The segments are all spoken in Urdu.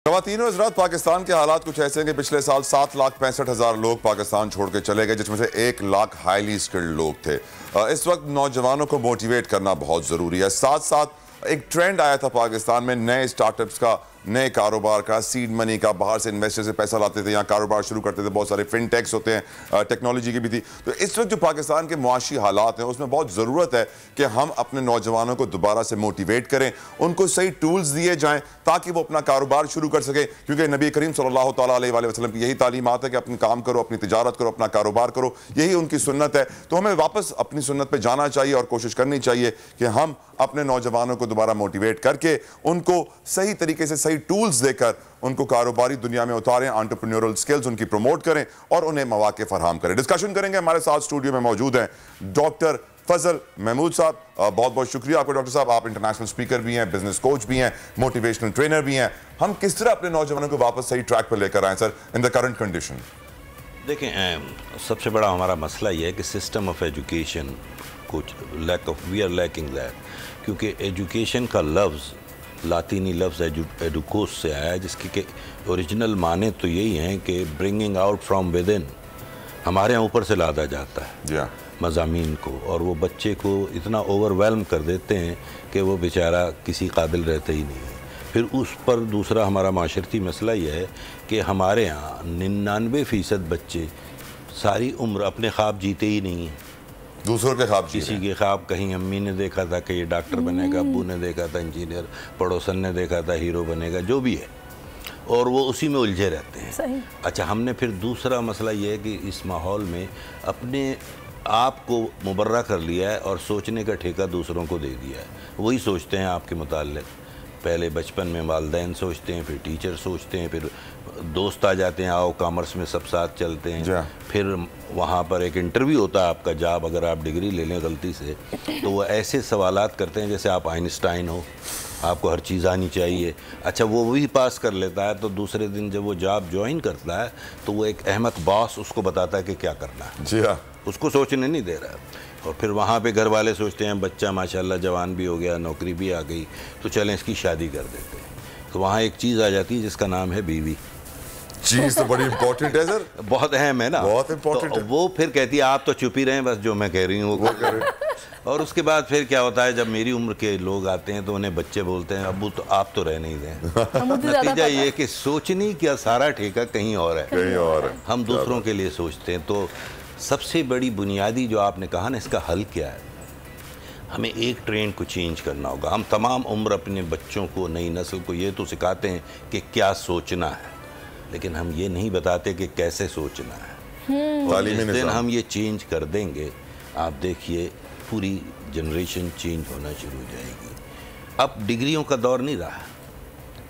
خواتین و حضرات، پاکستان کے حالات کچھ ایسے ہیں کہ پچھلے سال 7,65,000 لوگ پاکستان چھوڑ کے چلے گئے، جس میں سے 1 لاکھ ہائیلی سکلڈ لوگ تھے۔ اس وقت نوجوانوں کو موٹیویٹ کرنا بہت ضروری ہے۔ ساتھ ساتھ ایک ٹرینڈ آیا تھا پاکستان میں نئے سٹارٹ اپس کا، نئے کاروبار کا، سیڈ منی کا، باہر سے انویسٹر سے پیسہ لاتے تھے، یہاں کاروبار شروع کرتے تھے، بہت سارے فن ٹیکس ہوتے ہیں، ٹیکنالوجی کی بھی تھی۔ تو اس وقت جو پاکستان کے معاشی حالات ہیں اس میں بہت ضرورت ہے کہ ہم اپنے نوجوانوں کو دوبارہ سے موٹیویٹ کریں، ان کو صحیح ٹولز دیے جائیں تاکہ وہ اپنا کاروبار شروع کر سکیں، کیونکہ نبی کریم صلی اللہ تعالیٰ علیہ وآلہ وسلم کی یہی تعلیمات ہے کہ اپنے کام کرو، اپنی تجارت کرو، اپنا کاروبار کرو، یہی ان کی سنت ہے۔ تو ہمیں واپس اپنی سنت پہ جانا چاہیے اور کوشش کرنی چاہیے کہ ہم اپنے نوجوانوں کو دوبارہ موٹیویٹ کر کے ان کو صحیح طریقے سے صحیح ٹولز دے کر ان کو کاروباری دنیا میں اتاریں، انٹرپرینیورل سکلز ان کی پروموٹ کریں اور انہیں مواقع فراہم کریں۔ ڈسکشن کریں گے، ہمارے ساتھ اسٹوڈیو میں موجود ہیں ڈاکٹر فضل محمود صاحب۔ بہت بہت شکریہ آپ کو ڈاکٹر صاحب، آپ انٹرنیشنل اسپیکر بھی ہیں، بزنس کوچ بھی ہیں، موٹیویشنل ٹرینر بھی ہیں۔ ہم کس طرح اپنے نوجوانوں کو واپس صحیح ٹریک پر لے کر آئیں سر ان دا کرنٹ کنڈیشن؟ دیکھیں، سب سے بڑا ہمارا مسئلہ یہ ہے کہ سسٹم آف ایجوکیشن کچھ وی آر لیکنگ دیٹ، کیونکہ ایجوکیشن کا لفظ لاطینی لفظ ایڈوکوس سے آیا ہے، جس کی کہ اوریجنل معنی تو یہی ہیں کہ bringing out from with in, ہمارے یہاں اوپر سے لادا جاتا ہے مضامین کو، اور وہ بچے کو اتنا اوور ویلم کر دیتے ہیں کہ وہ بیچارہ کسی قابل رہتا ہی نہیں ہے۔ پھر اس پر دوسرا ہمارا معاشرتی مسئلہ یہ ہے کہ ہمارے ہاں 99% بچے ساری عمر اپنے خواب جیتے ہی نہیں ہیں، دوسروں کے خواب کسی کے خواب، کہیں امی نے دیکھا تھا کہ یہ ڈاکٹر بنے گا، ابو نے دیکھا تھا انجینئر، پڑوسن نے دیکھا تھا ہیرو بنے گا، جو بھی ہے، اور وہ اسی میں الجھے رہتے ہیں۔ اچھا، ہم نے پھر دوسرا مسئلہ یہ ہے کہ اس ماحول میں اپنے آپ کو مبرہ کر لیا ہے اور سوچنے کا ٹھیکہ دوسروں کو دے دیا ہے۔ وہی سوچتے ہیں آپ کے متعلق، پہلے بچپن میں والدین سوچتے ہیں، پھر ٹیچر سوچتے ہیں، پھر دوست آ جاتے ہیں، آؤ کامرس میں سب ساتھ چلتے ہیں، پھر وہاں پر ایک انٹرویو ہوتا ہے آپ کا جاب، اگر آپ ڈگری لے لیں غلطی سے تو وہ ایسے سوالات کرتے ہیں جیسے آپ آئنسٹائن ہو، آپ کو ہر چیز آنی چاہیے۔ اچھا، وہ وہی پاس کر لیتا ہے تو دوسرے دن جب وہ جاب جوائن کرتا ہے تو وہ ایک احمق باس اس کو بتاتا ہے کہ کیا کرنا ہے، اس کو سوچنے نہیں دے رہا ہے۔ اور پھر وہاں پہ گھر والے سوچتے ہیں بچہ ماشاءاللہ جوان بھی ہو گیا، نوکری بھی آ گئی، تو چلیں اس کی شادی کر دیتے ہیں۔ تو وہاں ایک چیز آ جاتی ہے جس کا نام ہے بیوی۔ چیز تو بڑی امپورٹنٹ ہے سر، بہت اہم ہے نا، بہت امپورٹنٹ ہے۔ وہ پھر کہتی ہے آپ تو چپ ہی رہیں، بس جو میں کہہ رہی ہوں وہ کریں۔ اور اس کے بعد پھر کیا ہوتا ہے، جب میری عمر کے لوگ آتے ہیں تو انہیں بچے بولتے ہیں ابو تو آپ تو رہ نہیں دیں۔ نتیجہ یہ کہ سوچنے کا سارا ٹھیکہ کہیں اور ہے، ہم دوسروں کے لیے سوچتے ہیں۔ تو سب سے بڑی بنیادی جو آپ نے کہا نا، اس کا حل کیا ہے، ہمیں ایک ٹرینڈ کو چینج کرنا ہوگا۔ ہم تمام عمر اپنے بچوں کو، نئی نسل کو یہ تو سکھاتے ہیں کہ کیا سوچنا ہے، لیکن ہم یہ نہیں بتاتے کہ کیسے سوچنا ہے۔ اور جس دن ہم یہ چینج کر دیں گے، آپ دیکھیے پوری جنریشن چینج ہونا شروع ہو جائے گی۔ اب ڈگریوں کا دور نہیں رہا،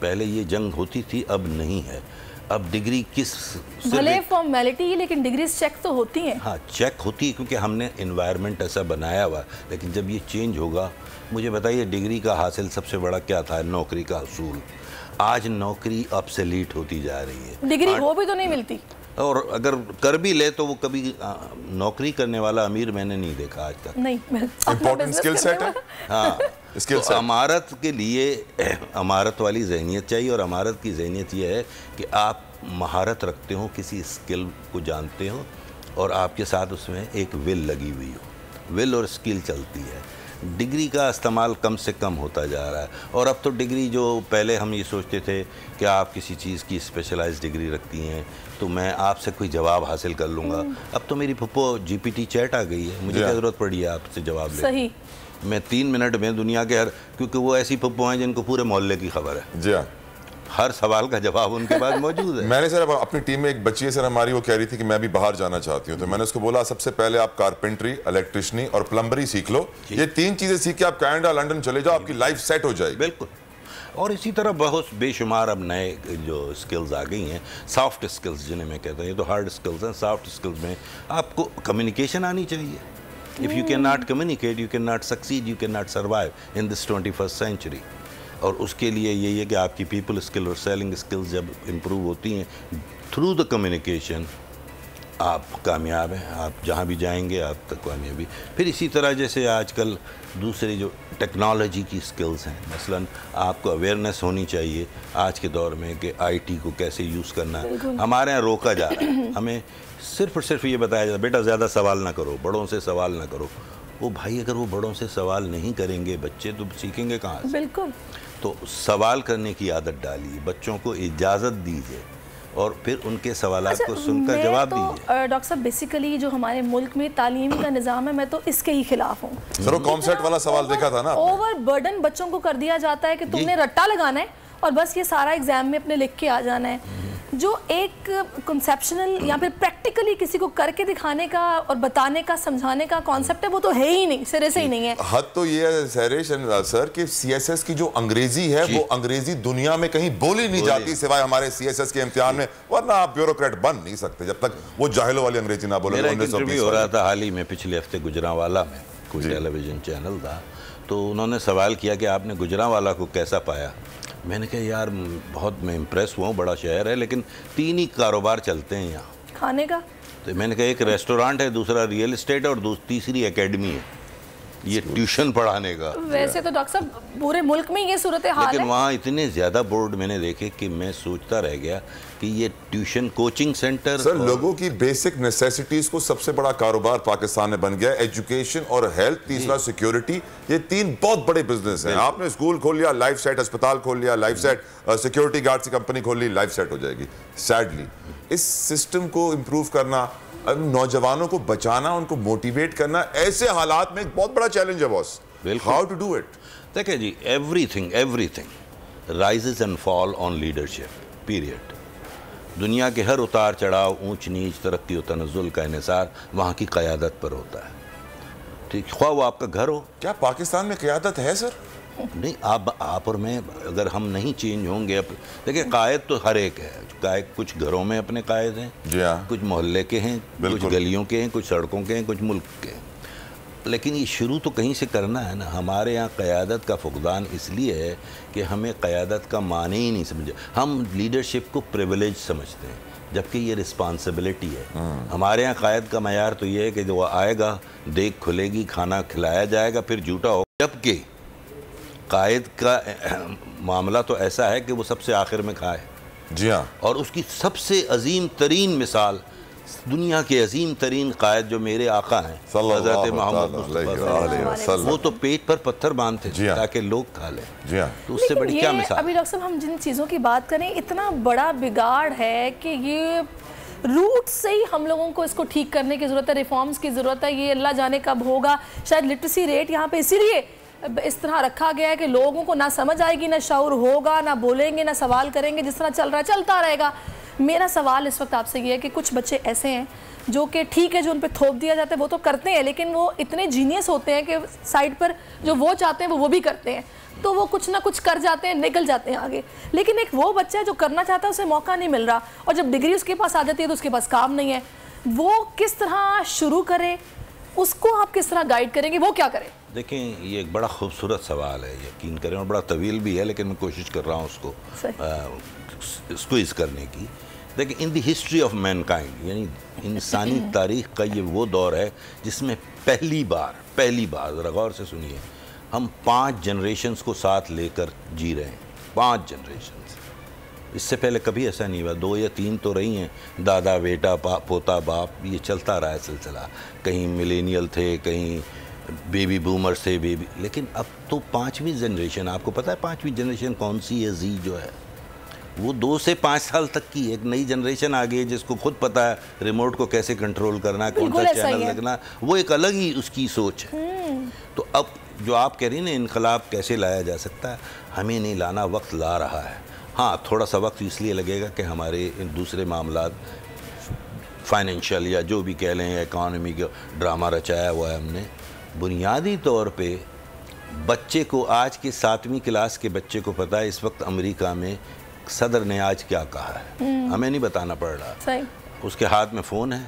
پہلے یہ جنگ ہوتی تھی، اب نہیں ہے۔ اب ڈگری کس بھلے فارمیلٹی، لیکن ڈگریز چیک تو ہوتی ہیں۔ ہاں، چیک ہوتی ہے کیونکہ ہم نے انوائرمنٹ ایسا بنایا ہوا، لیکن جب یہ چینج ہوگا، مجھے بتائیے ڈگری کا حاصل سب سے بڑا کیا تھا؟ نوکری کا حصول۔ آج نوکری ابسلیٹ ہوتی جا رہی ہے، ڈگری وہ بھی تو نہیں ملتی، اور اگر کر بھی لے تو وہ کبھی نوکری کرنے والا امیر میں نے نہیں دیکھا آج تک۔ نہیں، امپورٹنٹ سکل سیٹ ہے۔ ہاں، تو امارت کے لیے امارت والی ذہنیت چاہیے، اور امارت کی ذہنیت یہ ہے کہ آپ مہارت رکھتے ہو، کسی اسکل کو جانتے ہو، اور آپ کے ساتھ اس میں ایک ول لگی ہوئی ہو، ول اور اسکل چلتی ہے۔ ڈگری کا استعمال کم سے کم ہوتا جا رہا ہے، اور اب تو ڈگری جو پہلے ہم یہ سوچتے تھے کہ آپ کسی چیز کی اسپیشلائز ڈگری رکھتی ہیں تو میں آپ سے کوئی جواب حاصل کر لوں گا۔ اب تو میری پھپھو جی پی ٹی چیٹ آ گئی ہے، مجھے کیا ضرورت پڑی ہے آپ سے جواب لینے؟ صحیح، میں 3 منٹ میں دنیا کے کیونکہ وہ ایسی پھپھو ہیں جن کو پورے محلے کی خبر ہے، جی ہاں، ہر سوال کا جواب ان کے پاس موجود ہے۔ میں نے سر اپنی ٹیم میں ایک بچی ہے سر ہماری، وہ کہہ رہی تھی کہ میں بھی باہر جانا چاہتی ہوں، تو میں نے اس کو بولا سب سے پہلے آپ کارپینٹری، الیکٹریشنی اور پلمبری سیکھ لو، یہ 3 چیزیں سیکھ کے آپ کینیڈا، لنڈن چلے جاؤ، آپ کی لائف سیٹ ہو جائے گی۔ بالکل، اور اسی طرح بہت بے شمار اب نئے جو اسکلز آ گئی ہیں، سافٹ اسکلز جنہیں میں کہتا ہوں، یہ تو ہارڈ اسکلز ہیں۔ سافٹ اسکلز میں آپ کو کمیونیکیشن آنی چاہیے۔ If you cannot communicate, you cannot succeed, you cannot survive in this 21st century. اور اس کے لیے یہی ہے کہ آپ کی پیپل اسکل اور سیلنگ اسکلز جب امپروو ہوتی ہیں تھرو دا کمیونیکیشن، آپ کامیاب ہیں, آپ جہاں بھی جائیں گے آپ تک کامیابی. پھر اسی طرح جیسے آج کل دوسری جو ٹیکنالوجی کی سکلز ہیں, مثلا آپ کو اویئرنیس ہونی چاہیے آج کے دور میں کہ آئی ٹی کو کیسے یوز کرنا ہے. ہمارے یہاں روکا جا رہا ہے, ہمیں صرف اور صرف یہ بتایا جاتا ہے بیٹا زیادہ سوال نہ کرو, بڑوں سے سوال نہ کرو. وہ بھائی اگر وہ بڑوں سے سوال نہیں کریں گے بچے تو سیکھیں گے کہاں سے؟ بالکل. تو سوال کرنے کی عادت ڈالیے, بچوں کو اجازت دیجیے اور پھر ان کے سوالات کو سن کر جواب دیجیے. ڈاکٹر صاحب بیسیکلی جو ہمارے ملک میں تعلیم کا نظام ہے میں تو اس کے ہی خلاف ہوں. سر وہ کامسیٹ والا سوال دیکھا تھا نا, اوور برڈن بچوں کو کر دیا جاتا ہے کہ تم نے رٹا لگانا ہے اور بس یہ سارا ایگزام میں اپنے لکھ کے آ جانا ہے. جو ایک کنسیپشنل یا پھر پریکٹیکلی کسی کو کر کے دکھانے کا اور بتانے کا سمجھانے کا کانسیپٹ ہے وہ تو ہے ہی نہیں, سرے سے ہی نہیں ہے. حد تو یہ ہے سہریش سر کہ سی ایس ایس کی جو انگریزی ہے وہ انگریزی دنیا میں کہیں بولی نہیں جاتی سوائے ہمارے سی ایس ایس کے امتحان میں, ورنہ آپ بیوروکریٹ بن نہیں سکتے جب تک وہ جاہلوں والی انگریزی نہ بولے. میرا ایک انٹرویو ہو رہا تھا حال ہی میں پچھلے ہفتے گجرانوالہ میں, کوئی ٹیلی ویژن چینل تھا, تو انہوں نے سوال کیا کہ آپ نے گجرانوالہ کو کیسا پایا. میں نے کہا یار بہت میں امپریس ہوا ہوں, بڑا شہر ہے لیکن 3 ہی کاروبار چلتے ہیں یہاں کھانے کا. تو میں نے کہا ایک ریسٹورانٹ ہے, دوسرا ریئل اسٹیٹ ہے اور تیسری اکیڈمی ہے, یہ ٹیوشن پڑھانے کا. ویسے تو ڈاکٹر صاحب پورے ملک میں یہ صورتحال ہے, لیکن وہاں اتنے زیادہ بورڈ میں نے دیکھے کہ میں سوچتا رہ گیا کہ یہ ٹیوشن کوچنگ سینٹر. سر لوگوں کی بیسک نیسیسٹیز کو سب سے بڑا کاروبار پاکستان میں بن گیا ہے. ایجوکیشن اور ہیلتھ, تیسرا سیکیورٹی, یہ 3 بہت بڑے بزنس ہیں. آپ نے اسکول کھول لیا, لائف سیٹ اسپتال کھول لیا, لائف سیٹ سیکیورٹی گارڈز کی کمپنی کھول لی, لائف سیٹ ہو جائے گی. سیڈلی اس سسٹم کو امپروو کرنا, نوجوانوں کو بچانا, ان کو موٹیویٹ کرنا ایسے حالات میں ایک بہت بڑا چیلنج ہے boss. How to do it? دیکھیں جی, everything rises and fall on leadership period. دنیا کے ہر اتار چڑھاؤ, اونچ نیچ, ترقی و تنزل کا انحصار وہاں کی قیادت پر ہوتا ہے. ٹھیک, خواہ وہ آپ کا گھر ہو. کیا پاکستان میں قیادت ہے سر؟ نہیں, آپ اور میں اگر ہم نہیں چینج ہوں گے. دیکھیں قائد تو ہر ایک ہے, کچھ گھروں میں اپنے قائد ہیں, کچھ محلے کے ہیں, کچھ گلیوں کے ہیں, کچھ سڑکوں کے ہیں, کچھ ملک کے ہیں. لیکن یہ شروع تو کہیں سے کرنا ہے نا. ہمارے یہاں قیادت کا فقدان اس لیے ہے کہ ہمیں قیادت کا معنی ہی نہیں سمجھے. ہم لیڈرشپ کو پریویلیج سمجھتے ہیں جبکہ یہ رسپانسبلٹی ہے. ہمارے یہاں قائد کا معیار تو یہ ہے کہ جو آئے گا دیکھ کھلے گی, کھانا کھلایا جائے گا, پھر جھوٹا ہوگا. جبکہ قائد کا معاملہ تو ایسا ہے کہ وہ سب سے آخر میں کھائے. جی ہاں. اور اس کی سب سے عظیم ترین مثال, دنیا کے عظیم ترین قائد جو میرے آقا ہیں حضرت محمد مصطفیٰ, وہ تو پیٹ پر پتھر باندھتے تھے تاکہ لوگ کھا لیں. جی ہاں. تو اس سے بڑی کیا مثال. ابھی ڈاکٹر صاحب ہم جن چیزوں کی بات کریں, اتنا بڑا بگاڑ ہے کہ یہ روٹ سے ہی ہم لوگوں کو اس کو ٹھیک کرنے کی ضرورت ہے, ریفارمز کی ضرورت ہے. یہ اللہ جانے کب ہوگا. شاید لٹریسی ریٹ یہاں پہ اسی لیے اس طرح رکھا گیا ہے کہ لوگوں کو نہ سمجھ آئے گی, نہ شعور ہوگا, نہ بولیں گے, نہ سوال کریں گے. جس طرح چل رہا ہے چلتا رہے گا. میرا سوال اس وقت آپ سے یہ ہے کہ کچھ بچے ایسے ہیں جو کہ ٹھیک ہے جو ان پہ تھوپ دیا جاتا ہے وہ تو کرتے ہیں, لیکن وہ اتنے جینیس ہوتے ہیں کہ سائڈ پر جو وہ چاہتے ہیں وہ بھی کرتے ہیں, تو وہ کچھ نہ کچھ کر جاتے ہیں, نکل جاتے ہیں آگے. لیکن ایک وہ بچہ جو کرنا چاہتا ہے اسے موقع نہیں مل رہا, اور جب ڈگری اس کے پاس آ جاتی ہے تو اس کے پاس کام نہیں ہے. وہ کس طرح شروع کرے, اس کو آپ کس طرح گائیڈ کریں گے, وہ کیا کرے؟ دیکھیں یہ ایک بڑا خوبصورت سوال ہے, یقین کریں, اور بڑا طویل بھی ہے, لیکن میں کوشش کر رہا ہوں اس کو اسکویز کرنے کی. دیکھیں ان the history of main kind, یعنی انسانی تاریخ کا یہ وہ دور ہے جس میں پہلی بار ذرا غور سے سنیے, ہم 5 جنریشنز کو ساتھ لے کر جی رہے ہیں. 5 جنریشنز. اس سے پہلے کبھی ایسا نہیں ہوا. 2 یا 3 تو رہی ہیں, دادا بیٹا پوتا باپ, یہ چلتا رہا ہے سلسلہ. کہیں ملینیل تھے, کہیں بیبی بومرز تھے, لیکن اب تو 5ویں جنریشن. آپ کو پتہ ہے 5ویں جنریشن کون سی ہے؟ زی جو ہے وہ 2 سے 5 سال تک کی ایک نئی جنریشن آ گئی ہے جس کو خود پتہ ہے ریموٹ کو کیسے کنٹرول کرنا ہے, کون سا چینل لگنا, وہ ایک الگ ہی اس کی سوچ ہے. تو اب جو آپ کہہ رہی ہیں نا انقلاب کیسے لایا جا سکتا ہے, ہمیں نہیں لانا, وقت لا رہا ہے. ہاں تھوڑا سا وقت اس لیے لگے گا کہ ہمارے دوسرے معاملات فائنینشیل یا جو بھی کہہ لیں, اکانومی کا ڈرامہ رچایا ہوا ہے ہم نے. بنیادی طور پہ بچے کو, آج کے 7ویں کلاس کے بچے کو پتہ ہے اس وقت امریکہ میں صدر نے آج کیا کہا ہے, ہمیں نہیں بتانا پڑ رہا. اس کے ہاتھ میں فون ہے,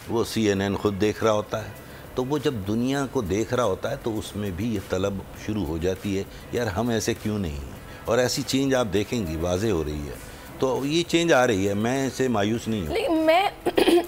وہ CNN خود دیکھ رہا ہوتا ہے. تو وہ جب دنیا کو دیکھ رہا ہوتا ہے تو اس میں بھی یہ طلب شروع ہو جاتی ہے, یار ہم ایسے کیوں نہیں ہیں. اور ایسی چینج آپ دیکھیں گی واضح ہو رہی ہے. تو یہ چینج آ رہی ہے, میں اسے مایوس نہیں ہوں. لیکن میں